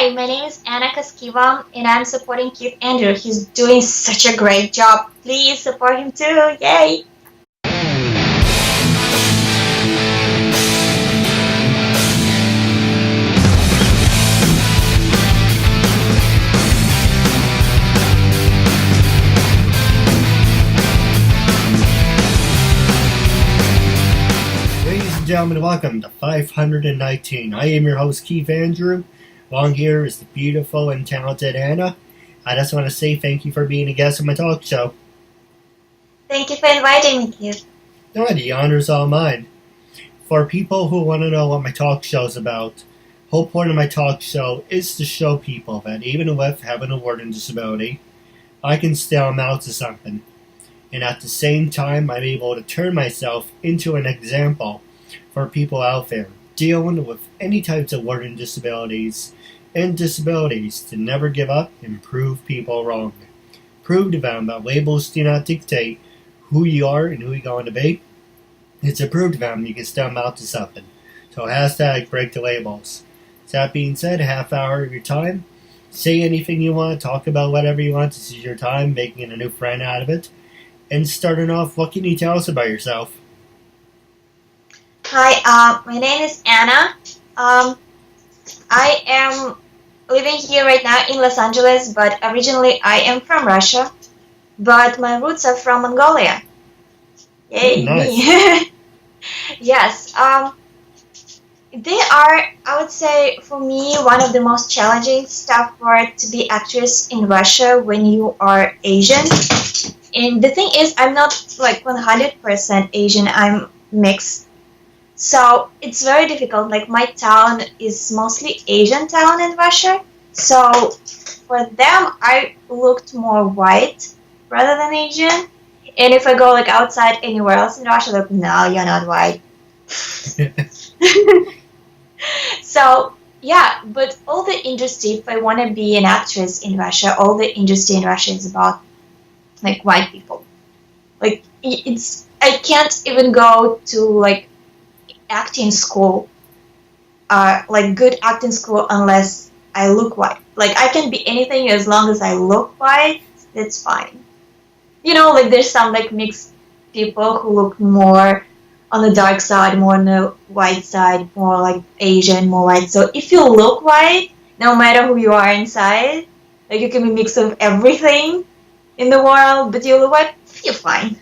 Hi, my name is Anna Kaskeeva, and I'm supporting Keith Andrew. He's doing such a great job. Please support him too. Yay! Ladies and gentlemen, welcome to 519. I am your host, Keith Andrew. Along here is the beautiful and talented Anna. I just want to say thank you for being a guest on my talk show. Thank you for inviting me, Keith. No, the honor's all mine. For people who want to know what my talk show is about, the whole point of my talk show is to show people that even with having a learning disability, I can still amount to something. And at the same time, I'm able to turn myself into an example for people out there dealing with any types of learning disabilities and disabilities to never give up and prove people wrong. Prove to them that labels do not dictate who you are and who you're going to be. It's to prove to them you can still amount to something. So hashtag break the labels. So that being said, a half hour of your time. Say anything you want, talk about whatever you want. This is your time, making a new friend out of it. And starting off, what can you tell us about yourself? Hi, my name is Anna. I am living here right now in Los Angeles, but originally I am from Russia, but my roots are from Mongolia. Yay, Nice. me. Yes, they are, I would say, for me, one of the most challenging stuff for to be actress in Russia when you are Asian. And the thing is, I'm not like 100% Asian, I'm mixed. So it's very difficult. Like my town is mostly Asian town in Russia. So for them, I looked more white rather than Asian. And if I go like outside anywhere else in Russia, they're like, no, you're not white. So yeah, but all the industry, if I want to be an actress in Russia, all the industry in Russia is about like white people. Like it's, I can't even go to like acting school, like good acting school unless I look white. Like I can be anything as long as I look white, that's fine. You know, like there's some like mixed people who look more on the dark side, more on the white side, more like Asian, more white. So if you look white, no matter who you are inside, like you can be mixed of everything in the world, but you look white, you're fine.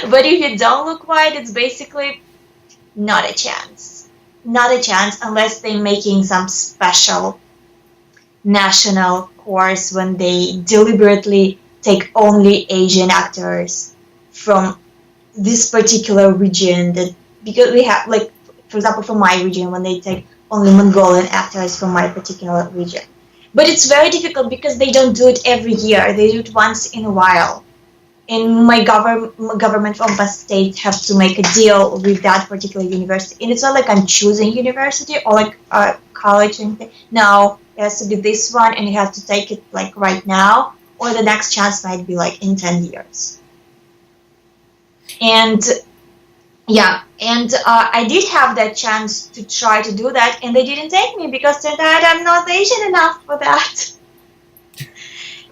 But if you don't look white, it's basically not a chance. Not a chance unless they're making some special national course when they deliberately take only Asian actors from this particular region. That because we have, like, for example, from my region, when they take only Mongolian actors from my particular region. But it's very difficult because they don't do it every year. They do it once in a while. And my government from the state have to make a deal with that particular university. And it's not like I'm choosing university or like a college. No, it has to be this one and you have to take it like right now. Or the next chance might be like in 10 years. And yeah, and I did have that chance to try to do that, and they didn't take me because they thought I'm not Asian enough for that.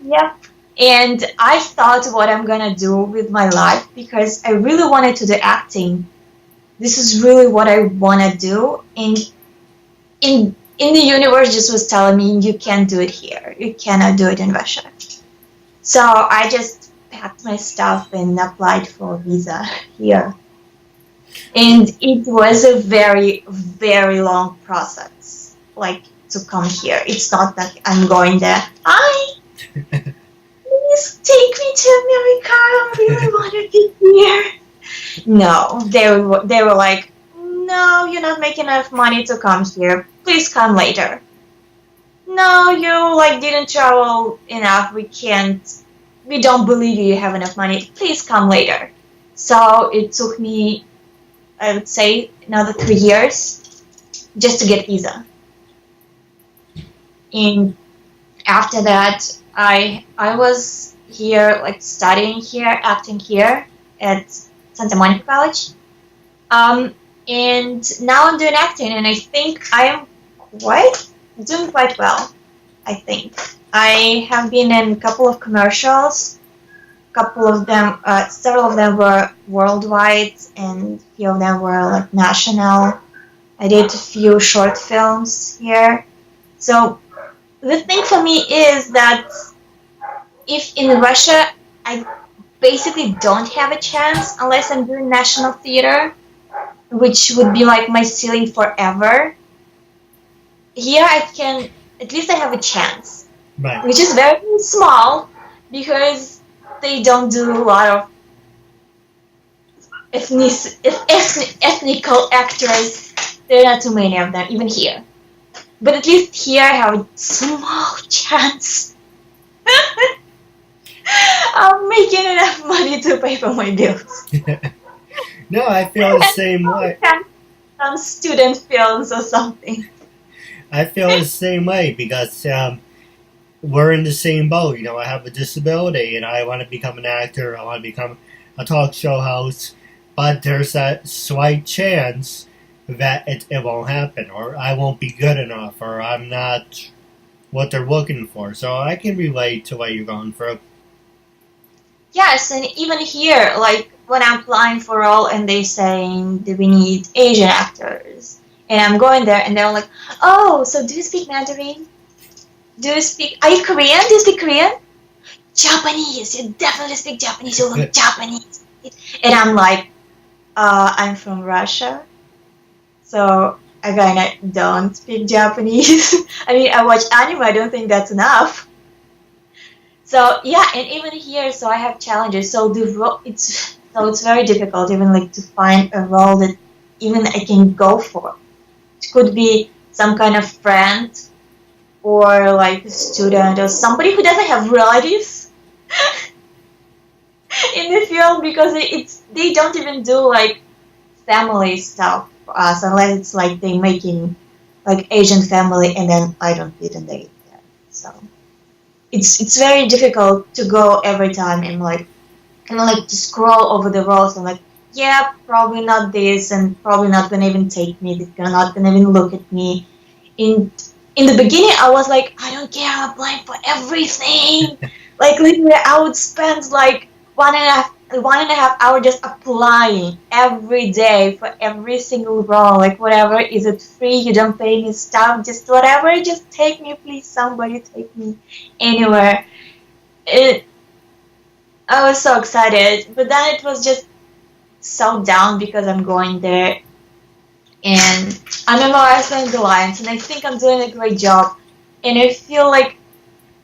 Yeah, and I thought what I'm gonna do with my life because I really wanted to do acting. This is really what I wanna do, and in the universe just was telling me you can't do it here. You cannot do it in Russia. So I just packed my stuff and applied for a visa here. And it was a very, very long process, like, to come here. It's not like I'm going there, hi, please take me to America, I really want to be here. No, they were like, no, you're not making enough money to come here. Please come later. No, you, like, didn't travel enough. We don't believe you have enough money. Please come later. So it took me, I would say, another 3 years just to get visa. And after that, I was here, like, studying here, acting here at Santa Monica College. And now I'm doing acting, and I think I am what? Doing quite well, I think. I have been in a couple of commercials. Couple of them, several of them were worldwide, and a few of them were like national. I did a few short films here. So the thing for me is that if in Russia I basically don't have a chance unless I'm doing national theater, which would be like my ceiling forever. Here I can, at least I have a chance, Right. which is very small because they don't do a lot of ethnical actors. There are not too many of them, even here. But at least here I have a small chance of making enough money to pay for my bills. No, I feel the same way. Some student films or something. I feel the same way because we're in the same boat. You know, I have a disability and I want to become an actor. I want to become a talk show host. But there's that slight chance that it won't happen, or I won't be good enough, or I'm not what they're looking for. So I can relate to what you're going through. Yes, and even here, like when I'm applying for a role and they saying, do we need Asian actors? And I'm going there and they're like, oh, so do you speak Mandarin? Are you Korean? Do you speak Korean? Japanese, you definitely speak Japanese, you look Japanese. And I'm like, I'm from Russia, so I kinda don't speak Japanese. I mean, I watch anime, I don't think that's enough. So yeah, and even here, so I have challenges. So it's very difficult even like to find a role that even I can go for. It could be some kind of friend or like a student or somebody who doesn't have relatives in the field because they don't even do like family stuff for us unless it's like they making like Asian family and then I don't fit in there. So it's very difficult to go every time and like to scroll over the roles and like, yeah, probably not this and probably not gonna even take me, they're not gonna even look at me. In the beginning I was like, I don't care, I'm applying for everything. Like literally I would spend like 1.5 hour just applying every day for every single role, like whatever, is it free, you don't pay me stuff, just whatever, just take me, please, somebody take me anywhere. I was so excited, but then it was just so down because I'm going there and I'm embarrassing the Lions and I think I'm doing a great job and I feel like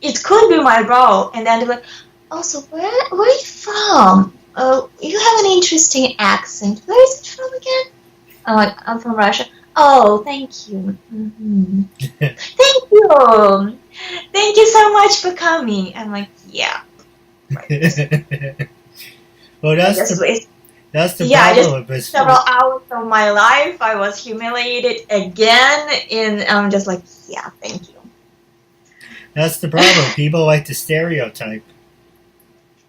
it could be my role, and then they're like, oh, so where are you from? Oh, you have an interesting accent. Where is it from again? I'm like, I'm from Russia. Oh, thank you. Mm-hmm. Thank you. Thank you so much for coming. I'm like, yeah. Right. Well, that's the I just problem with several hours of my life. I was humiliated again, and I'm just like, yeah, thank you. That's the problem. People like to stereotype.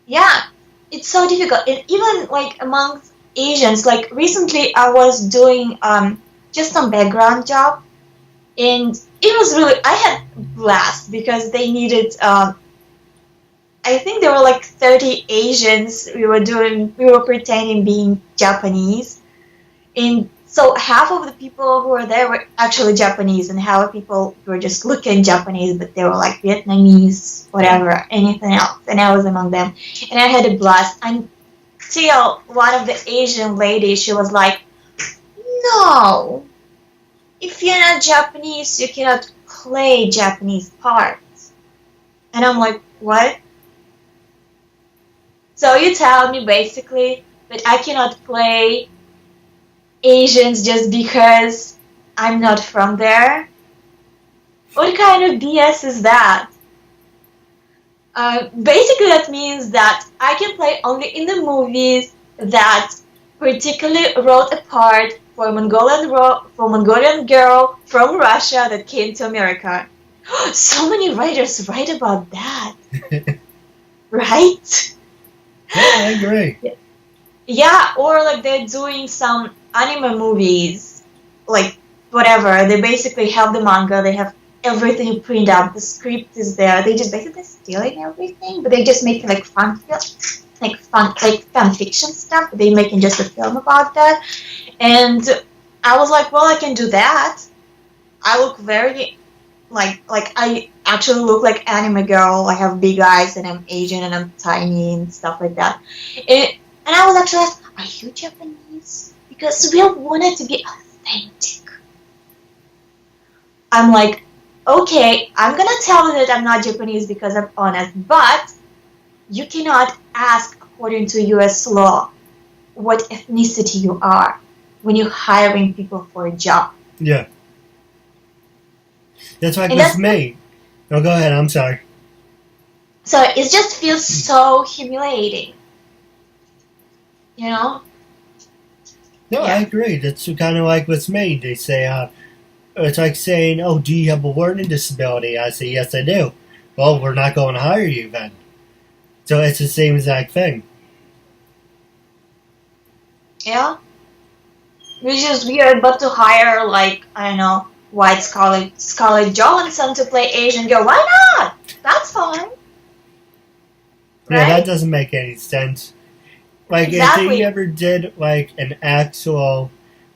Yeah, it's so difficult. And even like amongst Asians, like recently I was doing just some background job, and it was really, I had a blast because they needed I think there were like 30 Asians. We were pretending being Japanese, and so half of the people who were there were actually Japanese, and half of people were just looking Japanese, but they were like Vietnamese, whatever, anything else. And I was among them, and I had a blast. Until one of the Asian ladies, she was like, "No, if you're not Japanese, you cannot play Japanese parts." And I'm like, "What?" So you tell me basically that I cannot play Asians just because I'm not from there? What kind of BS is that? Basically that means that I can play only in the movies that particularly wrote a part for a Mongolian girl from Russia that came to America. So many writers write about that. Right? Yeah, I agree. Yeah, or like they're doing some anime movies, like whatever. They basically have the manga. They have everything printed out. The script is there. They just basically stealing everything, but they just make like like fan fiction stuff. They making just a film about that, and I was like, well, I can do that. I look very like I actually look like anime girl. I have big eyes and I'm Asian and I'm tiny and stuff like that. And I was actually asked, are you Japanese? Because we wanted to be authentic. I'm like, okay, I'm gonna tell you that I'm not Japanese because I'm honest, but you cannot ask according to US law what ethnicity you are when you're hiring people for a job. Yeah. That's like with me. Oh, go ahead. I'm sorry. So it just feels so humiliating. You know? No, Yeah. I agree. That's kind of like with me. They say, it's like saying, oh, do you have a learning disability? I say, yes, I do. Well, we're not going to hire you then. So it's the same exact thing. Yeah. Which is weird, but to hire, like, I don't know, white Scarlett Johansson to play Asian girl, why not? That's fine. Yeah, Right? that doesn't make any sense. Like, exactly. If they ever did, like, an actual,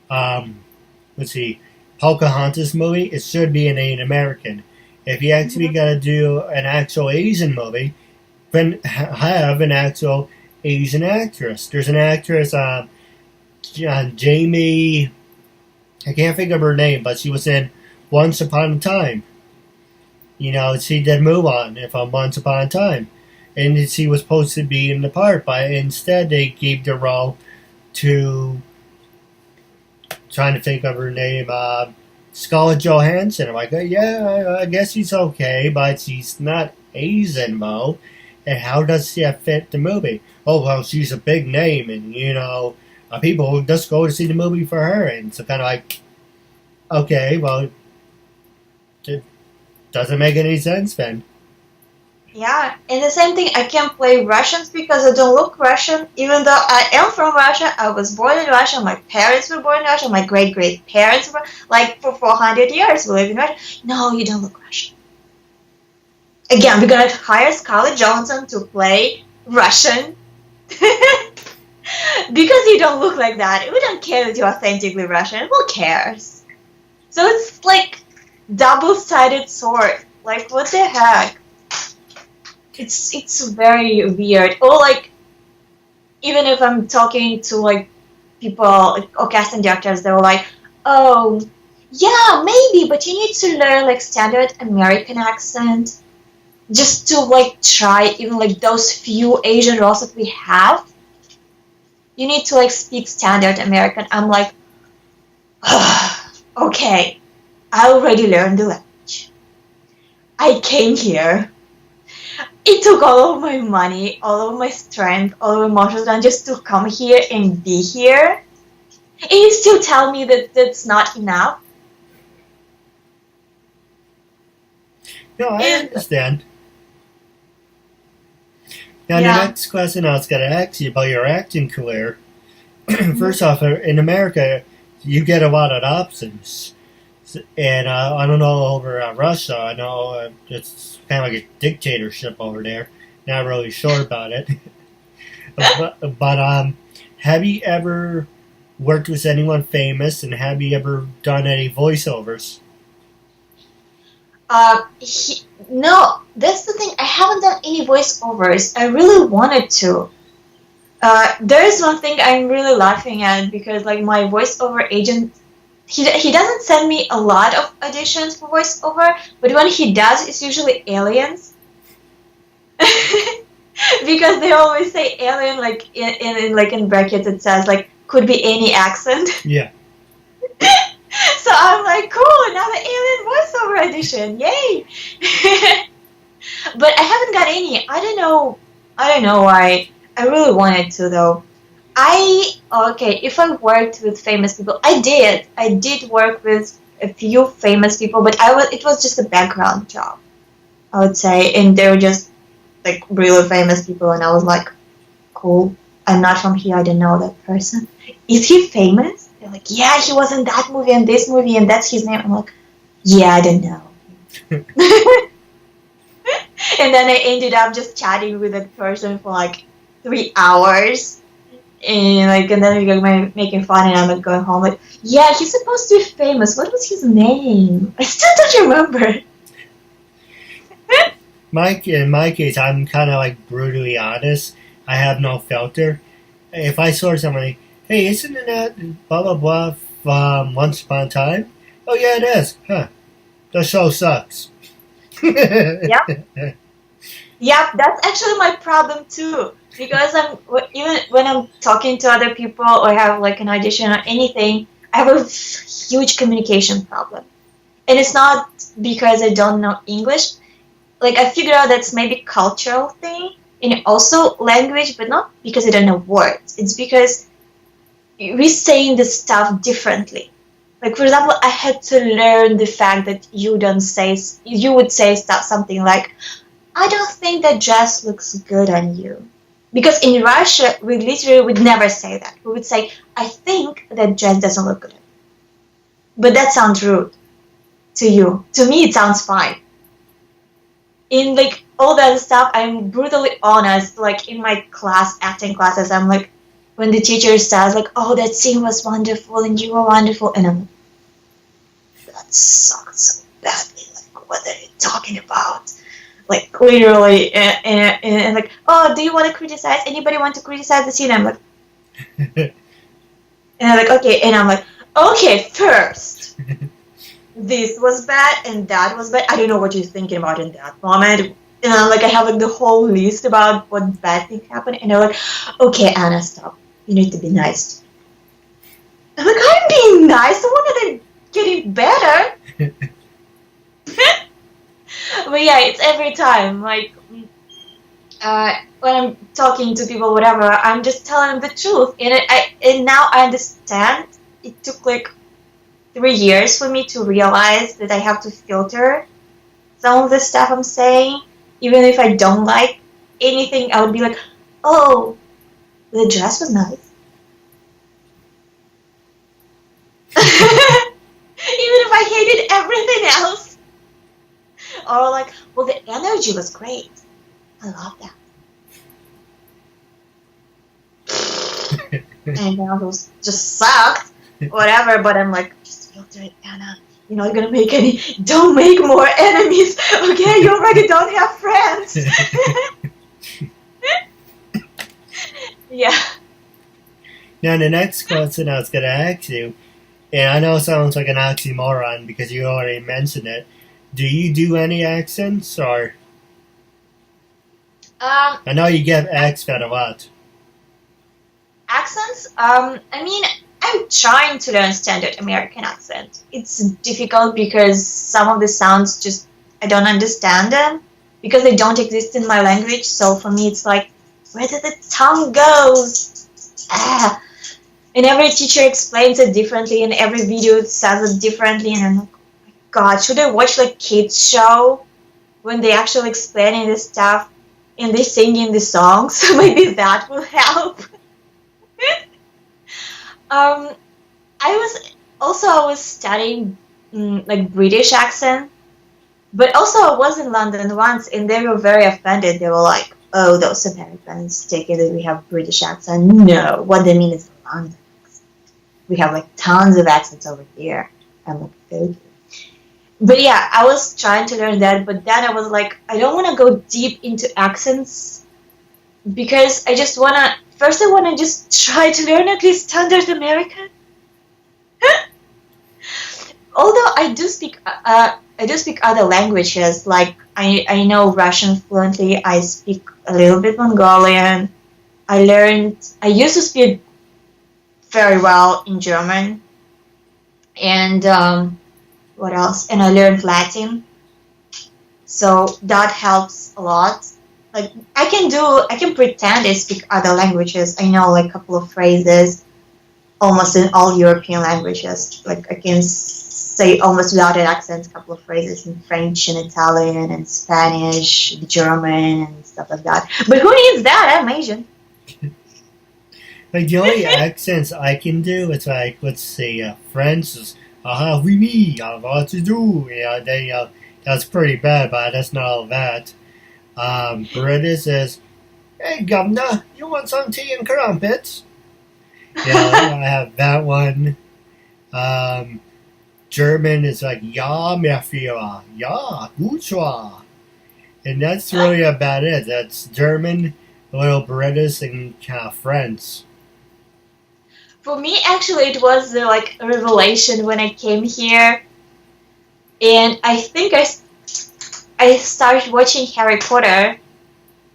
let's see, Pocahontas movie, it should be an Asian American. If you actually got to do an actual Asian movie, then have an actual Asian actress. There's an actress, Jamie, I can't think of her name, but she was in Once Upon a Time. You know, she did Mulan from Once Upon a Time. And she was supposed to be in the part, but instead they gave the role to, trying to think of her name, Scarlett Johansson. I'm like, yeah, I guess she's okay, but she's not Asian, though. And how does she fit the movie? Oh, well, she's a big name, and, you know, people just go to see the movie for her. And so kind of like, okay, well, it doesn't make any sense then. Yeah, and the same thing, I can't play Russians because I don't look Russian, even though I am from Russia. I was born in Russia, my parents were born in Russia, my great-great-parents were, like, for 400 years we lived in Russia. No, you don't look Russian. Again, we're gonna hire Scarlett Johansson to play Russian because you don't look like that. We don't care that you're authentically Russian. Who cares? So it's like double-sided sword. Like, what the heck? It's very weird. Or like, even if I'm talking to like people or casting directors, they're like, oh, yeah, maybe, but you need to learn like standard American accent just to like try even like those few Asian roles that we have. You need to like speak standard American. I'm like, okay, I already learned the language. I came here. It took all of my money, all of my strength, all of my emotions, and just to come here and be here. And you still tell me that that's not enough? No, I understand. Now, Yeah. the next question I was going to ask you about your acting career. First off, in America, you get a lot of options. And I don't know over Russia. I know it's kind of like a dictatorship over there. Not really sure about it. but have you ever worked with anyone famous, and have you ever done any voiceovers? No, that's the thing. I haven't done any voiceovers. I really wanted to. There is one thing I'm really laughing at because like my voiceover agent, he doesn't send me a lot of auditions for voiceover, but when he does, it's usually aliens. Because they always say alien like in brackets it says like could be any accent. Yeah. So I'm like, cool, another alien voiceover audition, yay! But I haven't got any. I don't know why. I really wanted to though. If I worked with famous people, I did work with a few famous people, but it was just a background job, I would say, and they were just like really famous people, and I was like, cool. I'm not from here. I don't know that person. Is he famous? They're like, yeah, he was in that movie and this movie and that's his name. I'm like, yeah, I don't know. And then I ended up just chatting with that person for like 3 hours. And then we go making fun, and I'm like going home like, yeah, he's supposed to be famous. What was his name? I still don't remember. In my case, I'm kind of like brutally honest. I have no filter. If I saw somebody, hey, isn't that blah blah blah from Once Upon a Time? Oh yeah, it is. Huh? The show sucks. Yep. Yep, that's actually my problem too. Because even when I'm talking to other people or have like an audition or anything, I have a huge communication problem. And it's not because I don't know English. Like I figured out that's maybe cultural thing and also language, but not because I don't know words. It's because we're saying the stuff differently. Like for example, I had to learn the fact that you would say something like, I don't think that dress looks good on you. Because in Russia, we literally would never say that. We would say, I think that dress doesn't look good on you. But that sounds rude to you. To me, it sounds fine. In like all the other stuff, I'm brutally honest. Like in my acting classes, I'm like, when the teacher says like, oh, that scene was wonderful and you were wonderful. And I'm like, that sucked so badly. Like, what are you talking about? Like literally, and like, oh, do you want to criticize? Anybody want to criticize the scene? I'm like, and I'm like, okay, and I'm like, okay, first, this was bad and that was bad. I don't know what you're thinking about in that moment. And I'm like, I have like the whole list about what bad thing happened, and they're like, okay, Anna, stop. You need to be nice. I'm like, I'm being nice. I wanted to getting better. But yeah, it's every time. Like when I'm talking to people, whatever, I'm just telling them the truth. And now I understand. It took like 3 years for me to realize that I have to filter some of the stuff I'm saying. Even if I don't like anything, I would be like, oh, the dress was nice. Even if I hated everything else. Or like, well, the energy was great. I love that. And now those just sucked. Whatever, but I'm like, just filter it, Anna. You're not gonna make any. Don't make more enemies, okay? You already don't have friends. Yeah. Now, the next question I was going to ask you, and I know it sounds like an oxymoron because you already mentioned it. Do you do any accents, or? I know you get accent a lot. Accents? I mean, I'm trying to learn standard American accent. It's difficult because some of the sounds just, I don't understand them because they don't exist in my language. So for me, it's like, where did the tongue goes? Ah. And every teacher explains it differently, and every video says it differently. And I'm like, oh my God, should I watch like kids show when they actually explaining this stuff and they singing the songs? Maybe that will help. I was studying like British accent, but also I was in London once, and they were very offended. They were like, "Oh, those Americans take it that we have British accent." No, what they mean is London accent. We have like tons of accents over here. I'm like, okay. But yeah, I was trying to learn that, but then I was like, I don't want to go deep into accents because I just wanna. First, I wanna just try to learn at least standard American. Although I do speak other languages. Like I know Russian fluently. I speak a little bit Mongolian. I used to speak very well in German. And what else? And I learned Latin. So that helps a lot. Like I can pretend I speak other languages. I know like a couple of phrases almost in all European languages. Like I can say almost without an accent a couple of phrases in French and Italian and Spanish, German and stuff like that. But who needs that? I'm Asian. Like the only accents I can do is like, let's see, French is oui oui, what to do. That's pretty bad, but that's not all that. British is, hey governor, you want some tea and crumpets? I have that one. German is like ja Mafia, ja Gutswa. And that's really about it. That's German, a little British, and French. For me, actually, it was like a revelation when I came here, and I think I started watching Harry Potter,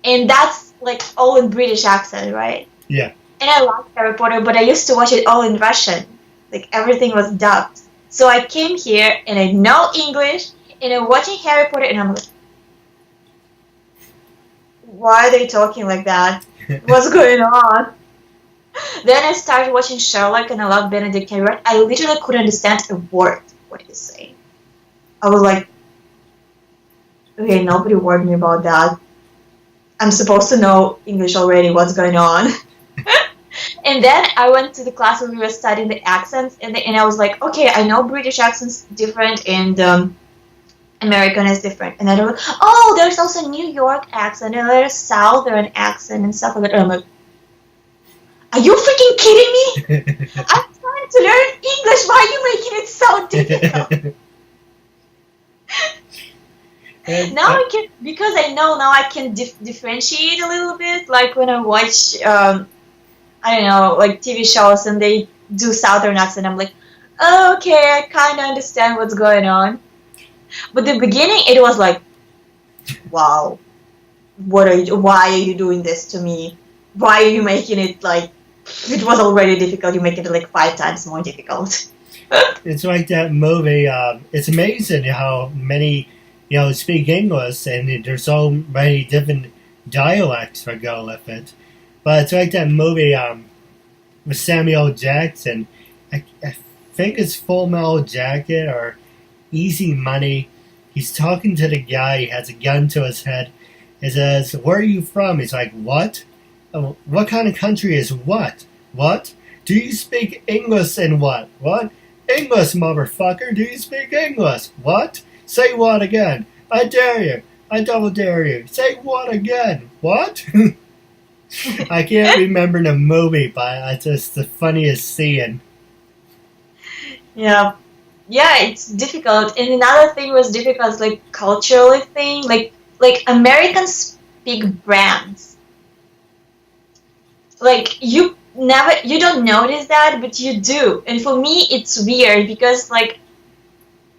and that's like all in British accent, right? Yeah. And I like Harry Potter, but I used to watch it all in Russian. Like everything was dubbed. So I came here and I know English, and I'm watching Harry Potter, and I'm like, why are they talking like that? What's going on? Then I started watching Sherlock, and I love Benedict Cumberbatch. I literally couldn't understand a word what he's saying. I was like, okay, nobody warned me about that. I'm supposed to know English already. What's going on? And then I went to the class where we were studying the accents, and I was like, okay, I know British accent's different, and American is different. And then I was like, oh, there's also New York accent, and there's Southern accent, and stuff like that. And I'm like, are you freaking kidding me? I'm trying to learn English. Why are you making it so difficult? Now I can, because I know now I can differentiate a little bit. Like when I watch, I don't know, like TV shows and they do Southern accent, I'm like, oh, okay, I kind of understand what's going on. But the beginning, it was like, wow, why are you doing this to me? Why are you making it like, it was already difficult, you're making it like 5 times more difficult. It's like that movie, it's amazing how many, speak English, and there's so many different dialects that go with it. But it's like that movie with Samuel Jackson. I think it's Full Metal Jacket or Easy Money. He's talking to the guy. He has a gun to his head. He says, "Where are you from?" He's like, "What? What kind of country is what? What? Do you speak English and what? What? English, motherfucker. Do you speak English? What? Say what again? I dare you. I double dare you. Say what again? What?" I can't remember the movie, but it's just the funniest scene. Yeah, it's difficult. And another thing was difficult, like culturally thing, like Americans speak brands. Like you don't notice that, but you do. And for me, it's weird because like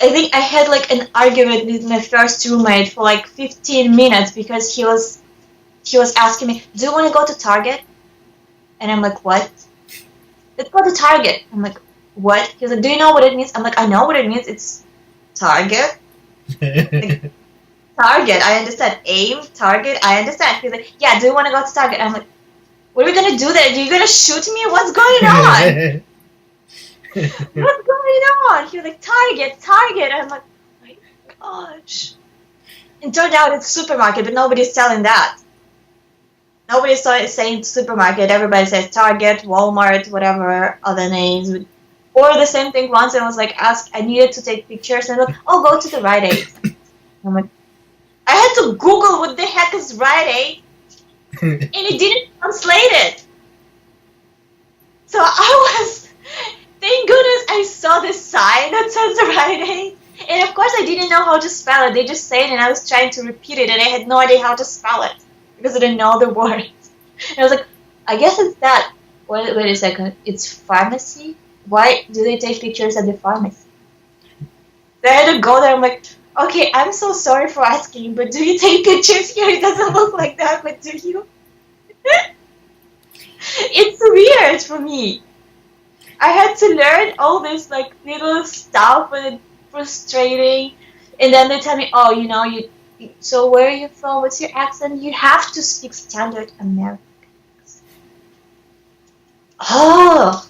I think I had like an argument with my first roommate for like 15 minutes because he was asking me, do you want to go to Target? And I'm like, what? Let's go to Target. I'm like, what? He's like, do you know what it means? I'm like, I know what it means. It's Target. Like, Target, I understand. Aim, Target, I understand. He's like, yeah, do you want to go to Target? I'm like, what are we going to do there? Are you going to shoot me? What's going on? What's going on? He was like, Target. I'm like, oh my gosh. It turned out it's a supermarket, but nobody's selling that. Nobody's saying supermarket. Everybody says Target, Walmart, whatever other names. Or the same thing once I was like asked, I needed to take pictures, and like, oh, go to the Rite Aid. I'm like, I had to Google what the heck is Rite Aid, and it didn't translate it. So thank goodness I saw this sign that says Rite Aid. And of course I didn't know how to spell it. They just said it and I was trying to repeat it and I had no idea how to spell it because I didn't know the words. And I was like, I guess it's that. Wait a second. It's pharmacy? Why do they take pictures at the pharmacy? So I had to go there. I'm like, okay, I'm so sorry for asking, but do you take pictures here? It doesn't look like that, but do you? It's weird for me. I had to learn all this like little stuff and it's frustrating. And then they tell me, oh, so where are you from? What's your accent? You have to speak standard American. Oh,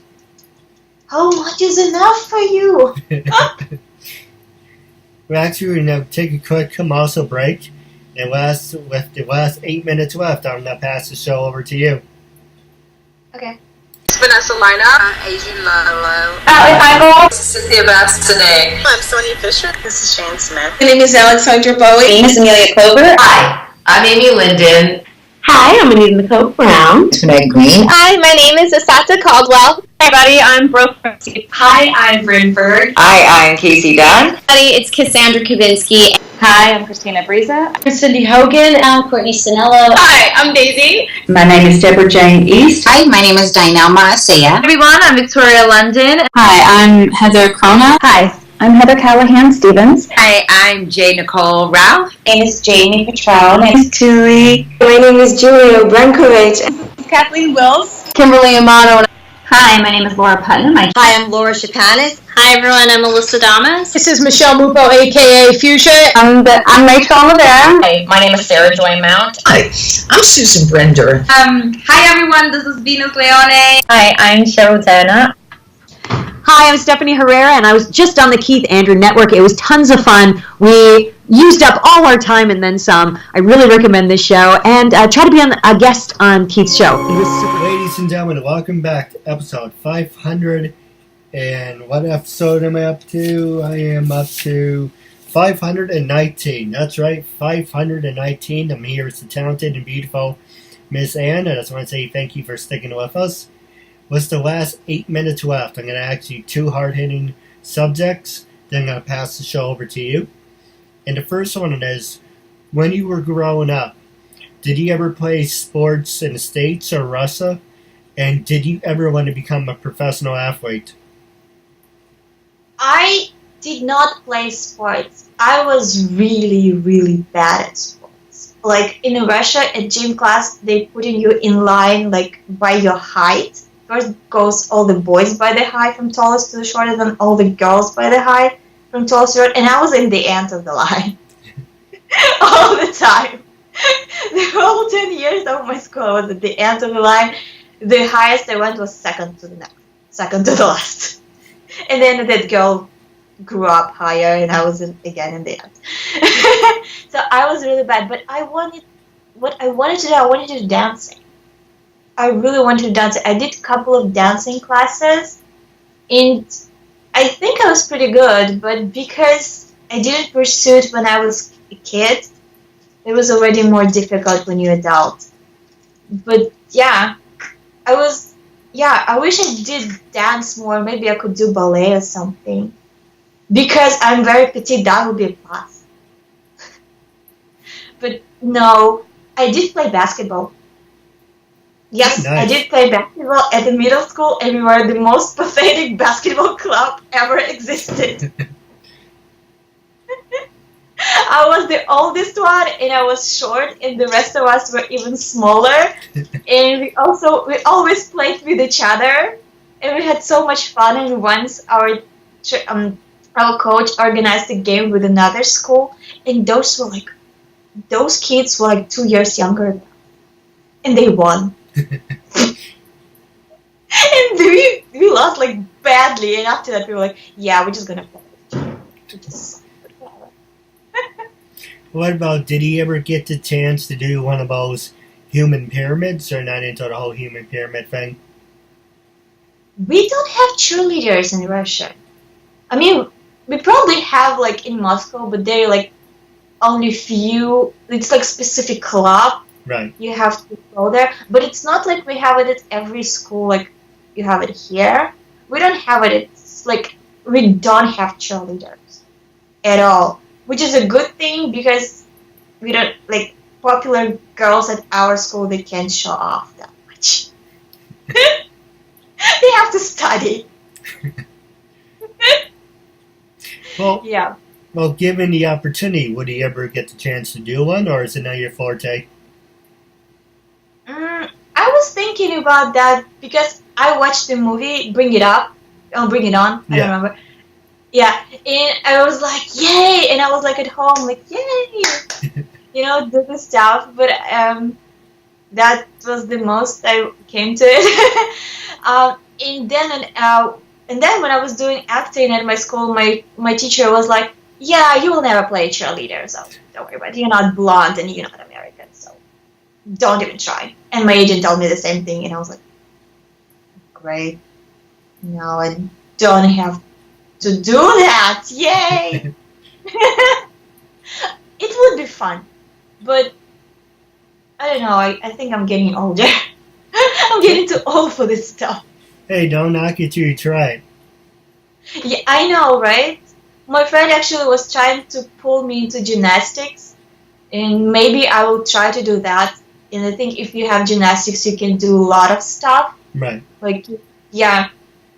how much is enough for you? Well, actually, we're going to take a quick commercial break. And with the last 8 minutes left, I'm going to pass the show over to you. Okay. Vanessa Lina. I'm Adrian Lalo. This is Cynthia Bastinet. I'm Sonia Fisher. This is Shane Smith. My name is Alexandra Bowie. My name is Amelia Clover. Hi, I'm Amy Linden. Hi, I'm Anita Nicole Brown. It's Meg Green. Hi, my name is Asata Caldwell. Hi, everybody. I'm Brooke. Hi, I'm Bryn Berg. Hi, I'm Casey Dunn. Hi, it's Cassandra Kavinsky. Hi, I'm Christina Briza. I'm Cindy Hogan. I'm Courtney Sinello. Hi, I'm Daisy. My name is Deborah Jane East. Hi, my name is Dinah Maasea. Everyone, I'm Victoria London. Hi, I'm Heather Krona. Hi, I'm Heather Callahan Stevens. Hi, I'm J. Nicole Ralph. My name is Jamie Petrone. My name is Julie. My name is Julia Brankovich. Kathleen Wills. Kimberly Amato. Hi, my name is Laura Putnam. Hi, I'm Laura Chapanis. Hi, everyone. I'm Melissa Damas. This is Michelle Mupo, a.k.a. Fuchsia. I'm Rachel Olivera. Hi, my name is Sarah Joy Mount. Hi, I'm Susan Brender. Hi, everyone. This is Venus Leone. Hi, I'm Cheryl Dana. Hi, I'm Stephanie Herrera, and I was just on the Keith Andrew Network. It was tons of fun. We used up all our time and then some. I really recommend this show, and try to be a guest on Keith's show. It was super. Ladies and gentlemen, welcome back to episode 500. And what episode am I up to? I am up to 519. That's right, 519. I'm here with the talented and beautiful Miss Ann. I just want to say thank you for sticking with us. What's the last 8 minutes left? I'm going to ask you 2 hard-hitting subjects. Then I'm going to pass the show over to you. And the first one is, when you were growing up, did you ever play sports in the States or Russia? And did you ever want to become a professional athlete? I did not play sports. I was really, really bad at sports. Like in Russia, at gym class, they putting you in line like by your height. First goes all the boys by the height from tallest to the shortest, and all the girls by the height from tallest to short. And I was in the end of the line all the time. The whole 10 years of my school, I was at the end of the line. The highest I went was second to the last. And then that girl grew up higher, and I was again in the end. So I was really bad, but I wanted to do dancing. I really wanted to dance. I did a couple of dancing classes, and I think I was pretty good, but because I didn't pursue it when I was a kid, it was already more difficult when you're adult. But yeah, I wish I did dance more. Maybe I could do ballet or something. Because I'm very petite, that would be a plus. But no, I did play basketball. Yes, nice. I did play basketball at the middle school, and we were the most pathetic basketball club ever existed. I was the oldest one, and I was short, and the rest of us were even smaller. And we always played with each other, and we had so much fun. And once our coach organized a game with another school, and those kids were like 2 years younger, and they won. And we lost like badly, and after that we were like, yeah, we're just gonna play. What about, did he ever get the chance to do one of those human pyramids, or not into the whole human pyramid thing? We don't have cheerleaders in Russia. I mean, we probably have like in Moscow, but they're like only few. It's like specific club. Right. You have to go there, but it's not like we have it at every school. Like you have it here. We don't have it. It's like we don't have cheerleaders at all, which is a good thing because we don't like popular girls at our school. They can't show off that much. They have to study. Well, yeah. Well, given the opportunity, would he ever get the chance to do one, or is it not your forte? I was thinking about that because I watched the movie Bring It Up. Oh, Bring It On. I don't remember. Yeah, and I was like, yay! And I was like at home, like, yay! Do the stuff. But that was the most I came to it. And then when I was doing acting at my school, my teacher was like, yeah, you will never play cheerleader, so don't worry about it. You're not blonde and you're not American, so don't even try. And my agent told me the same thing, and I was like, great. No, I don't have to do that. Yay! It would be fun, but I don't know. I think I'm getting older. I'm getting too old for this stuff. Hey, don't knock it till you try it. Yeah, I know, right? My friend actually was trying to pull me into gymnastics, and maybe I will try to do that. And I think if you have gymnastics, you can do a lot of stuff. Right. Like, yeah.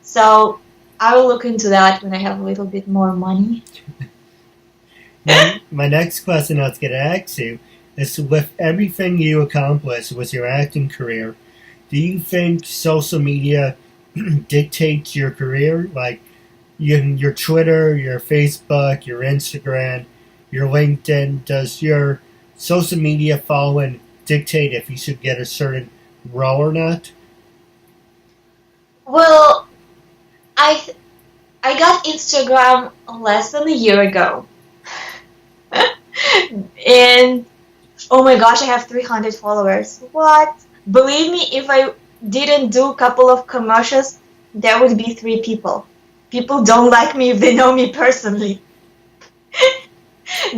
So I will look into that when I have a little bit more money. My next question I was going to ask you is, with everything you accomplished with your acting career, do you think social media dictates your career? Like your Twitter, your Facebook, your Instagram, your LinkedIn, does your social media following dictate if you should get a certain role or not? Well, I got Instagram less than a year ago. And oh my gosh, I have 300 followers. What? Believe me, if I didn't do a couple of commercials, there would be 3 people. People don't like me if they know me personally.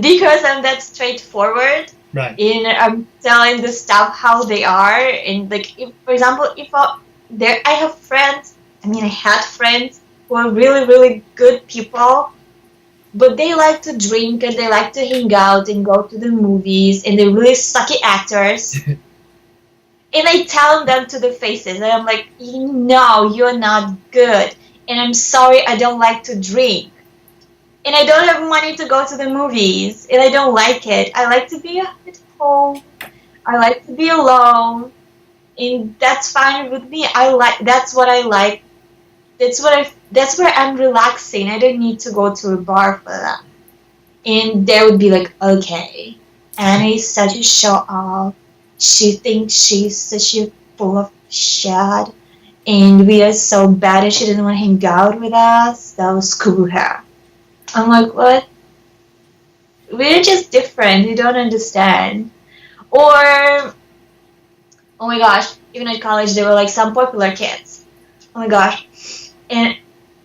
Because I'm that straightforward. Right. And I'm telling the stuff how they are. And like, if, for example, I have friends, I had friends who are really, really good people, but they like to drink and they like to hang out and go to the movies, and they're really sucky actors. And I tell them to the faces, and I'm like, no, you're not good. And I'm sorry, I don't like to drink. And I don't have money to go to the movies, and I don't like it. I like to be at home. I like to be alone, and that's fine with me. That's what I like. That's where I'm relaxing. I don't need to go to a bar for that. And they would be like, okay, Anna is such a show off. She thinks she's such a full of shit, and we are so bad and she didn't want to hang out with us. So screw her. I'm like, what? We're just different. You don't understand. Or, oh my gosh, even at college there were like some popular kids. Oh my gosh. And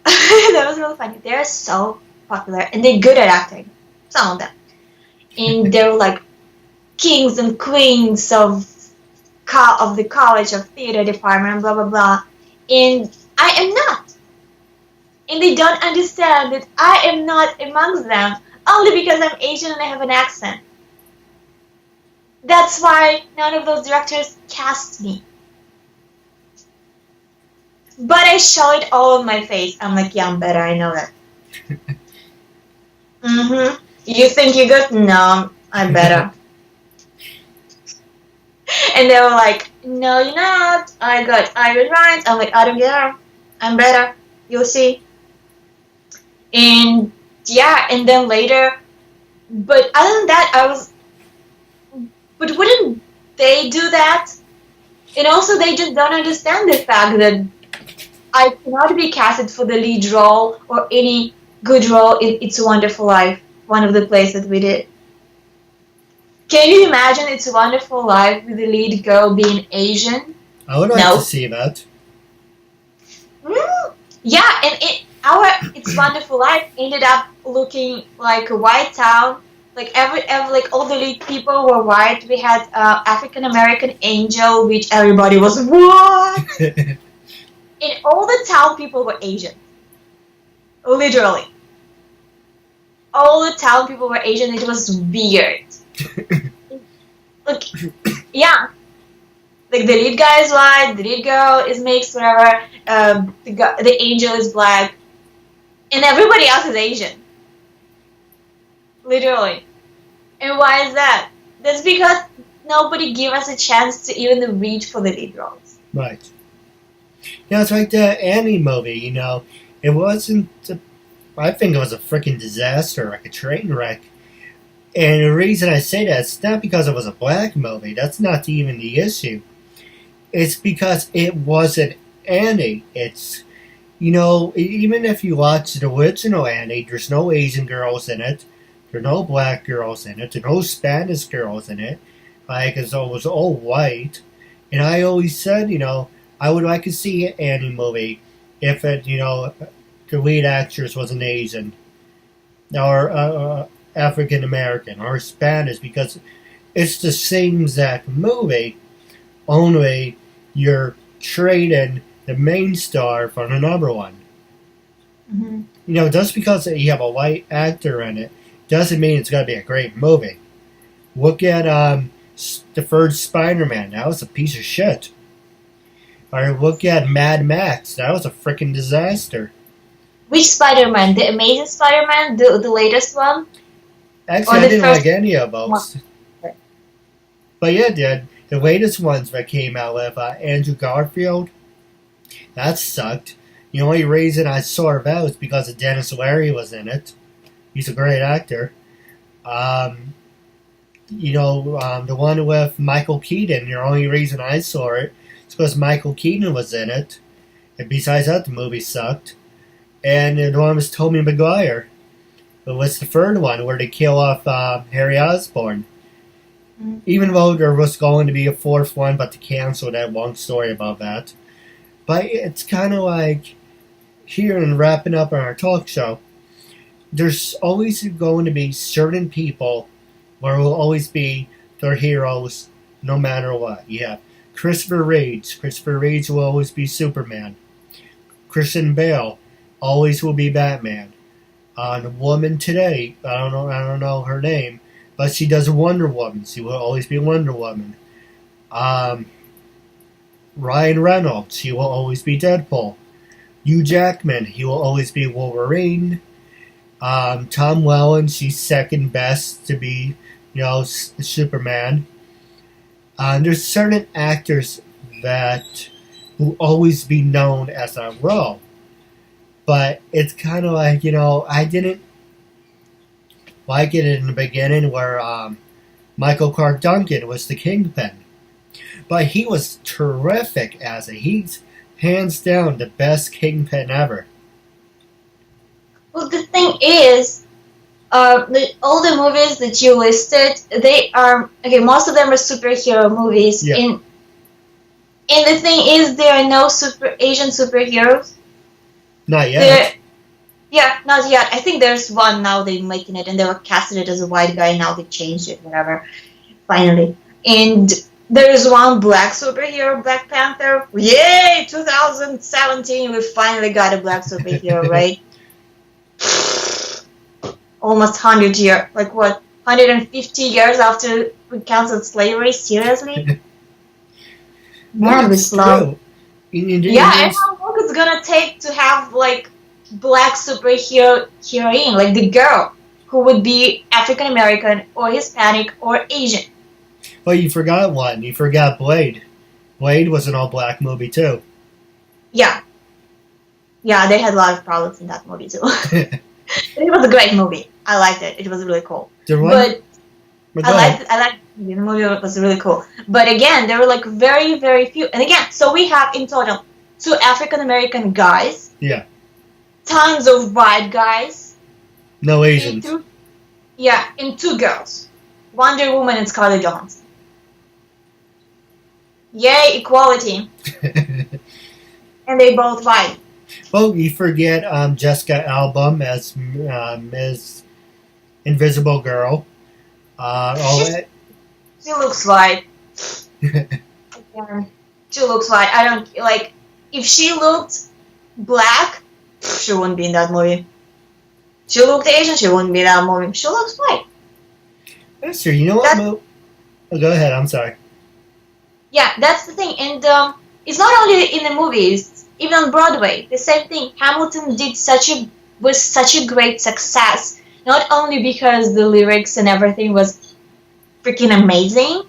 that was really funny. They're so popular and they're good at acting. Some of them. And they're like kings and queens of the college of theater department and blah blah blah. And I am not. And they don't understand that I am not amongst them only because I'm Asian and I have an accent. That's why none of those directors cast me. But I show it all on my face. I'm like, yeah, I'm better. I know that. You think you're good? No, I'm better. And they were like, no, you're not. I got iron rights. I'm like, I don't care. I'm better. You'll see. And yeah, and then later, but other than that, but wouldn't they do that? And also, they just don't understand the fact that I cannot be casted for the lead role or any good role in It's a Wonderful Life, one of the plays that we did. Can you imagine It's a Wonderful Life with the lead girl being Asian? I would like to see that. Yeah, and It's Wonderful Life ended up looking like a white town. Like like all the lead people were white. We had African American Angel, which everybody was what? And all the town people were Asian. Literally. All the town people were Asian. It was weird. Like, yeah. Like the lead guy is white, the lead girl is mixed, whatever. The angel is black. And everybody else is Asian. Literally. And why is that? That's because nobody gave us a chance to even reach for the lead roles. Right. Yeah, it's like the Annie movie, It wasn't, I think it was a freaking disaster, like a train wreck. And the reason I say that, it's not because it was a black movie. That's not even the issue. It's because it wasn't Annie. It's, even if you watch the original Annie, there's no Asian girls in it. There are no black girls in it. There are no Spanish girls in it. Like, it was all white. And I always said, I would like to see an Annie movie if it, the lead actress was an Asian or African American or Spanish, because it's the same exact movie, only you're trading the main star for the number one. Mm-hmm. Just because you have a white actor in it doesn't mean it's going to be a great movie. Look at the first Spider-Man. That was a piece of shit. Or look at Mad Max. That was a freaking disaster. Which Spider-Man? The Amazing Spider-Man? The latest one? Actually, I didn't like any of those. One. But yeah, the latest ones that came out with Andrew Garfield, that sucked. The only reason I saw that was because of Dennis Leary was in it. He's a great actor. The one with Michael Keaton, the only reason I saw it is because Michael Keaton was in it. And besides that, the movie sucked. And the one was Tobey Maguire. But what's the third one where they kill off Harry Osborn? Mm-hmm. Even though there was going to be a fourth one, but they canceled that long story about that. But it's kind of like here and wrapping up on our talk show. There's always going to be certain people where will always be their heroes no matter what. Yeah, Christopher Reeves. Christopher Reeves will always be Superman. Christian Bale always will be Batman. The woman today, I don't know her name, but she does Wonder Woman. She will always be Wonder Woman. Ryan Reynolds, he will always be Deadpool. Hugh Jackman, he will always be Wolverine. Tom Welling, she's second best to be, Superman. There's certain actors that will always be known as a role. But it's kind of like, I didn't like it in the beginning where Michael Clark Duncan was the Kingpin. But he was terrific as it. He's hands down the best Kingpin ever. Well, the thing is, all the movies that you listed, they are, most of them are superhero movies. Yeah. And the thing is, there are no Asian superheroes. Not yet. Not yet. I think there's one now they're making it, and they were casting it as a white guy, now they changed it, whatever, finally. And there's one black superhero, Black Panther. Yay! 2017, we finally got a black superhero, right? Almost 100 years. 150 years after we canceled slavery? Seriously? Man, we slow. Yeah, and how long it's gonna take to have, black superhero heroine, the girl, who would be African American, or Hispanic, or Asian. Well, you forgot one. You forgot Blade. Blade was an all-black movie, too. Yeah. Yeah, they had a lot of problems in that movie, too. It was a great movie. I liked it. It was really cool. But I liked the movie. Was really cool. But again, there were very, very few. And again, so we have in total 2 African American guys. Yeah. Tons of white guys. No Asians. And 2 girls. Wonder Woman and Scarlett Johansson. Yay, equality. And they both white. Well, you forget Jessica Alba as Ms. Invisible Girl. She looks white. She looks white. I don't if she looked black, she wouldn't be in that movie. She looked Asian, she wouldn't be in that movie. She looks white. That's true. You know what? Go ahead. I'm sorry. Yeah, that's the thing. And it's not only in the movies, even on Broadway, the same thing. Hamilton was such a great success, not only because the lyrics and everything was freaking amazing,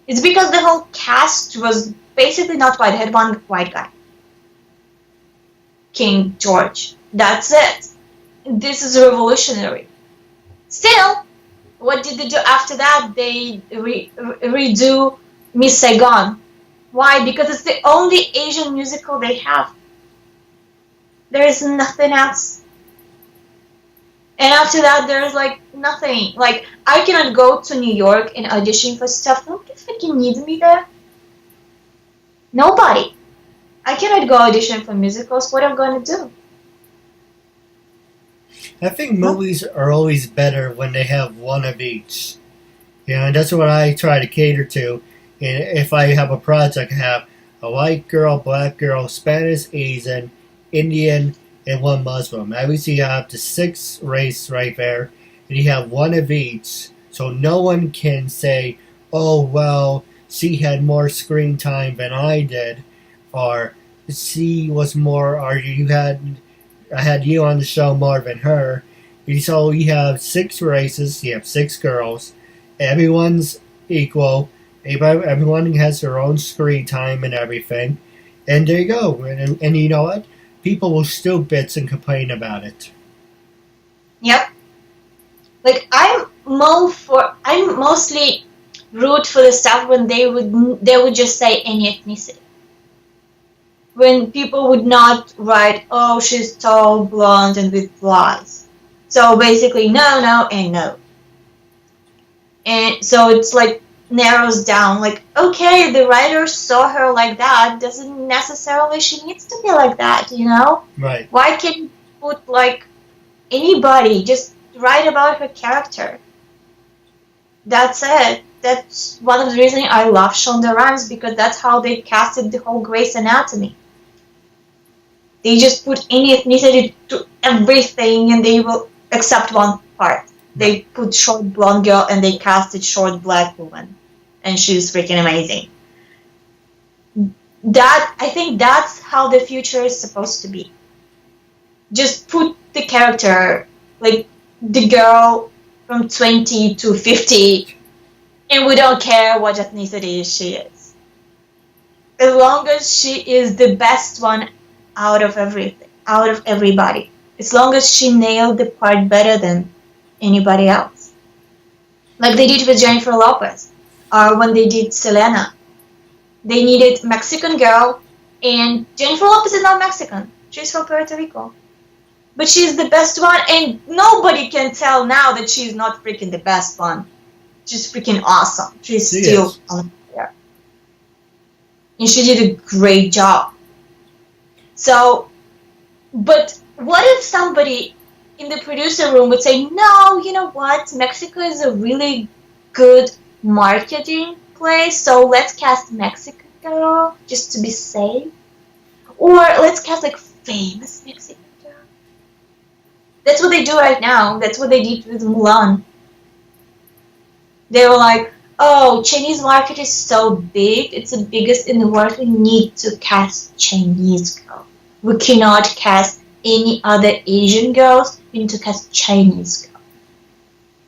it's because the whole cast was basically not white. It had one white guy. King George. That's it. This is revolutionary. Still, what did they do after that? They redo Miss Saigon. Why? Because it's the only Asian musical they have. There is nothing else. And after that, there's nothing. I cannot go to New York and audition for stuff. Nobody freaking needs me there. Nobody. I cannot go audition for musicals. What am I going to do? I think movies are always better when they have one of each. And that's what I try to cater to. And if I have a project, I have a white girl, black girl, Spanish, Asian, Indian, and one Muslim. Obviously, you have the 6 race right there, and you have one of each. So no one can say, oh, well, she had more screen time than I did, or she was more, or I had you on the show more than her. So you have 6 races, you have 6 girls, everyone's equal, everyone has their own screen time and everything, and there you go. And you know what? People will still bitch and complain about it. Yep. Like I'm mostly root for the stuff when they would just say any ethnicity. When people would not write, oh, she's tall, blonde, and with blue eyes. So basically, no, no, and no. And so it's like narrows down. Like, okay, the writer saw her like that. Doesn't necessarily she needs to be like that, you know? Right. Why can't you put like anybody? Just write about her character. That's it. That's one of the reasons I love Shonda Rhimes, because that's how they casted the whole Grey's Anatomy. They just put any ethnicity to everything, and they will except one part. They put short blonde girl and they casted short black woman, and she's freaking amazing. I think that's how the future is supposed to be. Just put the character, like the girl from 20 to 50, and we don't care what ethnicity she is. As long as she is the best one out of everybody. As long as she nailed the part better than anybody else. Like they did with Jennifer Lopez, or when they did Selena. They needed Mexican girl, and Jennifer Lopez is not Mexican. She's from Puerto Rico. But she's the best one, and nobody can tell now that she's not freaking the best one. She's freaking awesome. She's still on there. And she did a great job. So, but what if somebody in the producer room would say, no, you know what, Mexico is a really good marketing place, so let's cast Mexican girl just to be safe. Or let's cast like famous Mexican girl. That's what they do right now. That's what they did with Mulan. They were like, oh, Chinese market is so big, it's the biggest in the world, we need to cast Chinese girl. We cannot cast any other Asian girls, we need to cast Chinese girls.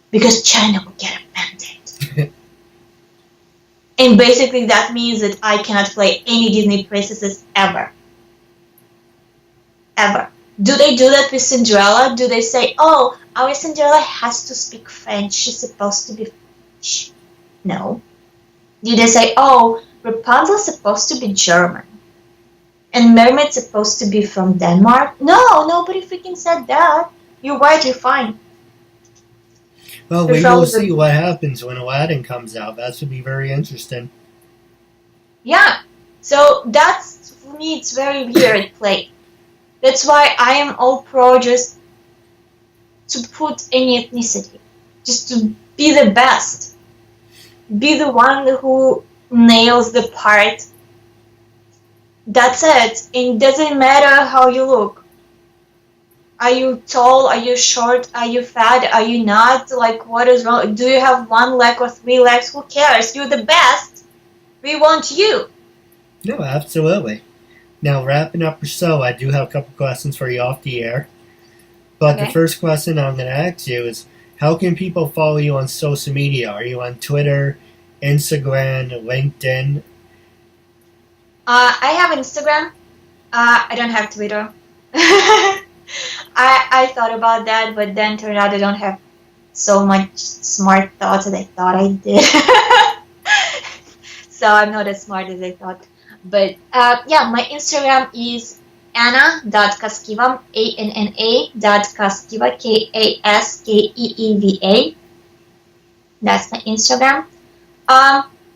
Because China will get offended. And basically that means that I cannot play any Disney princesses ever. Ever. Do they do that with Cinderella? Do they say, oh, our Cinderella has to speak French, she's supposed to be French? No. Do they say, oh, Rapunzel's supposed to be German? And Mermaid's supposed to be from Denmark? No, nobody freaking said that. You're right, you're fine. Well, we will see what happens when Aladdin comes out. That should be very interesting. Yeah. So that's, for me, it's very weird play. That's why I am all pro just to put any ethnicity. Just to be the best. Be the one who nails the part. That's it. It doesn't matter how you look. Are you tall? Are you short? Are you fat? Are you not? Like, what is wrong? Do you have 1 leg or 3 legs? Who cares? You're the best. We want you. No, absolutely. Now, wrapping up our show, I do have a couple questions for you off the air. But The first question I'm going to ask you is, how can people follow you on social media? Are you on Twitter, Instagram, LinkedIn? I have Instagram. I don't have Twitter. I thought about that, but then turned out I don't have so much smart thoughts as I thought I did. So I'm not as smart as I thought. But yeah, my Instagram is Anna.Kaskeeva, ANNA.Kaskeeva, Kaskeeva. That's my Instagram.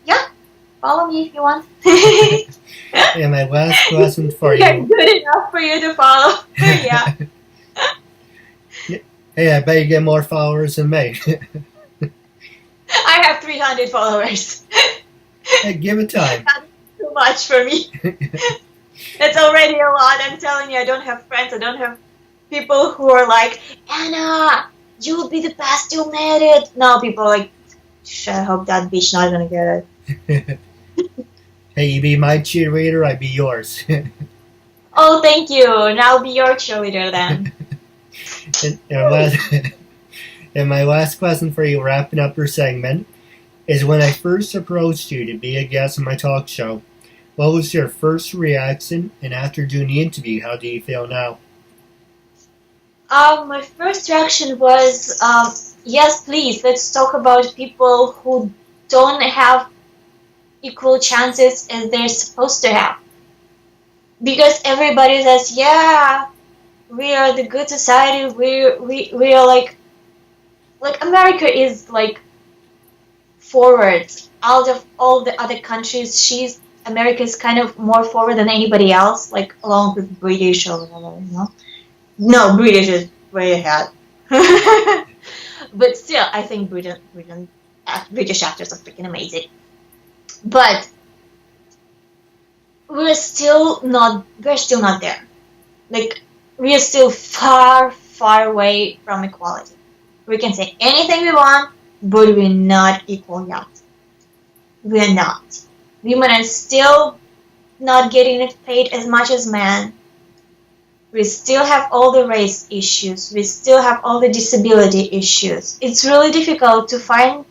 Yeah. follow me if you want. And my last question for You're you. good enough for you to follow. Yeah. Hey, I bet you get more followers than me. I have 300 followers. Hey, give it time. That's too much for me. That's already a lot. I'm telling you, I don't have friends. I don't have people who are like, Anna, you will be the best. You made it. No, people are like, I hope that bitch not gonna get it. Hey, you be my cheerleader, I be yours. Oh, thank you. And I'll be your cheerleader then. And my last question for you, wrapping up your segment, is when I first approached you to be a guest on my talk show, what was your first reaction? And after doing the interview, how do you feel now? My first reaction was, yes, please, let's talk about people who don't have equal chances as they're supposed to have. Because everybody says, yeah, we are the good society, we are like America is like forward. Out of all the other countries, America is kind of more forward than anybody else, like along with British or whatever, you know? No, British is way ahead. But still, I think British actors are freaking amazing. But we're still not there. Like, we are still far, far away from equality. We can say anything we want, but we're not equal yet. We're not. Women are still not getting paid as much as men. We still have all the race issues. We still have all the disability issues. It's really difficult to find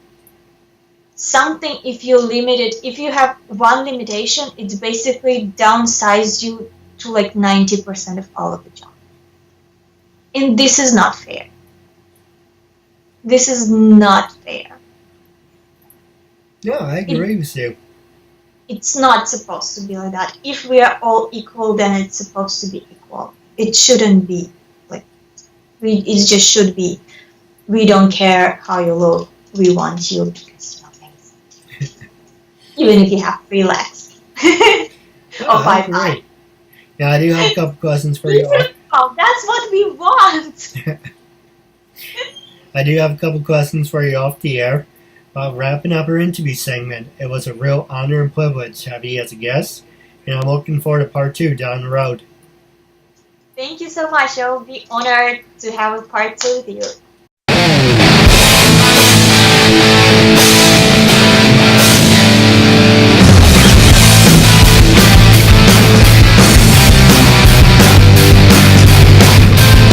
something if you're limited. If you have one limitation, it basically downsizes you to like 90% of all of the jobs. And this is not fair. This is not fair. No, I agree with you. It's not supposed to be like that. If we are all equal, then it's supposed to be equal. It shouldn't be like it just should be. We don't care how you look. We want you because you're amazing. Even if you have 3 legs or 5 eyes. Yeah, I do have a couple questions for you. Oh, that's what we want. I do have a couple questions for you off the air. Wrapping up our interview segment, it was a real honor and privilege to have you as a guest, and I'm looking forward to part 2 down the road. Thank you so much. I will be honored to have a part 2 with you.